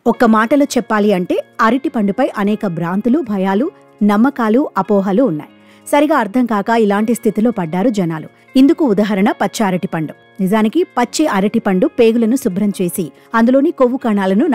ఒక్క మాటలో చెప్పాలి అంటే అరటి పండుపై అనేక భ్రాంతులు, భయాలు, నమ్మకాలు, అపోహలు ఉన్నాయి. సరిగా అర్థం కాక ఇలాంటి స్థితిలో పడ్డారు జనాలు. ఇందుకు ఉదాహరణ పచ్చి అరటిపండు. నిజానికి పచ్చి అరటిపండు పేగులను శుభ్రం చేసి అందులోని కొవ్వు కణాలను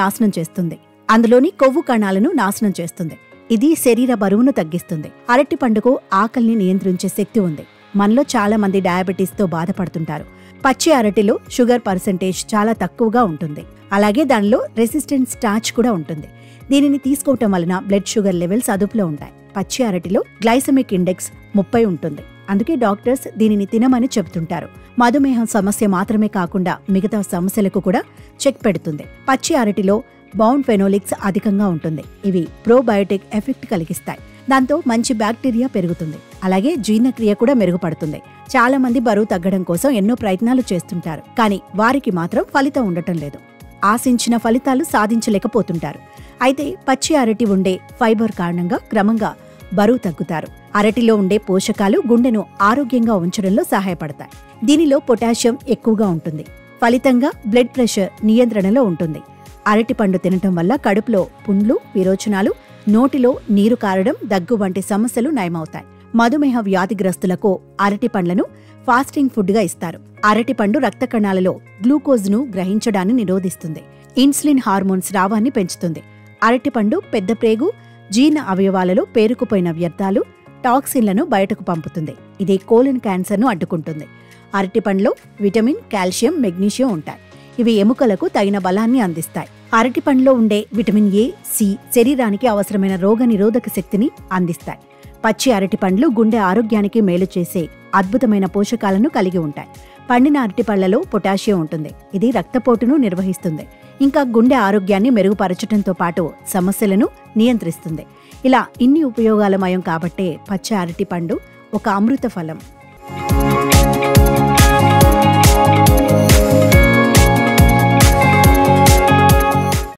నాశనం చేస్తుంది. ఇది శరీర బరువును తగ్గిస్తుంది. అరటిపండుకు ఆకలిని నియంత్రించే శక్తి ఉంది. మనలో చాలా మంది డయాబెటీస్తో బాధపడుతుంటారు. పచ్చి అరటిలో షుగర్ పర్సెంటేజ్ చాలా తక్కువగా ఉంటుంది. అలాగే దానిలో రెసిస్టెంట్ స్టార్చ్ కూడా ఉంటుంది. దీనిని తీసుకోవటం వలన బ్లడ్ షుగర్ లెవెల్స్ అదుపులో ఉంటాయి. పచ్చి అరటిలో గ్లైసెమిక్ ఇండెక్స్ 30 ఉంటుంది. అందుకే డాక్టర్స్ దీనిని తినమని చెబుతుంటారు. మధుమేహం సమస్య మాత్రమే కాకుండా మిగతా సమస్యలకు కూడా చెక్ పెడుతుంది. పచ్చి అరటిలో బౌండ్ ఫెనోలిక్స్ అధికంగా ఉంటుంది. ఇవి ప్రోబయోటిక్ ఎఫెక్ట్ కలిగిస్తాయి. దాంతో మంచి బ్యాక్టీరియా పెరుగుతుంది. అలాగే జీర్ణక్రియ కూడా మెరుగుపడుతుంది. చాలా మంది బరువు తగ్గడం కోసం ఎన్నో ప్రయత్నాలు చేస్తుంటారు. కానీ వారికి మాత్రం ఫలితం ఉండటం లేదు. ఆశించిన ఫలితాలు సాధించలేకపోతుంటారు. అయితే పచ్చి అరటి ఉండే ఫైబర్ కారణంగా క్రమంగా బరువు తగ్గుతారు. అరటిలో ఉండే పోషకాలు గుండెను ఆరోగ్యంగా ఉంచడంలో సహాయపడతాయి. దీనిలో పొటాషియం ఎక్కువగా ఉంటుంది. ఫలితంగా బ్లడ్ ప్రెషర్ నియంత్రణలో ఉంటుంది. అరటిపండు తినటం వల్ల కడుపులో పుండ్లు, విరోచనాలు, నోటిలో నీరు కారడం, దగ్గు వంటి సమస్యలు నయమవుతాయి. మధుమేహ వ్యాధిగ్రస్తులకు అరటి పండ్లను ఫాస్టింగ్ ఫుడ్గా ఇస్తారు. అరటిపండు రక్త కణాలలో గ్లూకోజ్ను గ్రహించడాన్ని నిరోధిస్తుంది. ఇన్సులిన్ హార్మోన్ స్రావాన్ని పెంచుతుంది. అరటిపండు పెద్ద ప్రేగు, జీర్ణ అవయవాలలో పేరుకుపోయిన వ్యర్థాలు, టాక్సిన్లను బయటకు పంపుతుంది. ఇది కోలన్ క్యాన్సర్ను అడ్డుకుంటుంది. అరటిపండులో విటమిన్, కాల్షియం, మెగ్నీషియం ఉంటాయి. ఇవి ఎముకలకు తగిన బలాన్ని అందిస్తాయి. అరటిపండులో ఉండే విటమిన్ ఏ, సి శరీరానికి అవసరమైన రోగ నిరోధక శక్తిని అందిస్తాయి. పచ్చి అరటిపండ్లు గుండె ఆరోగ్యానికి మేలు చేసే అద్భుతమైన పోషకాలను కలిగి ఉంటాయి. పండిన అరటిపళ్లలో పొటాషియం ఉంటుంది. ఇది రక్తపోటును నిర్వహిస్తుంది. ఇంకా గుండె ఆరోగ్యాన్ని మెరుగుపరచడంతో పాటు సమస్యలను నియంత్రిస్తుంది. ఇలా ఇన్ని ఉపయోగాలమయం కాబట్టే పచ్చి అరటిపండు ఒక అమృత ఫలం.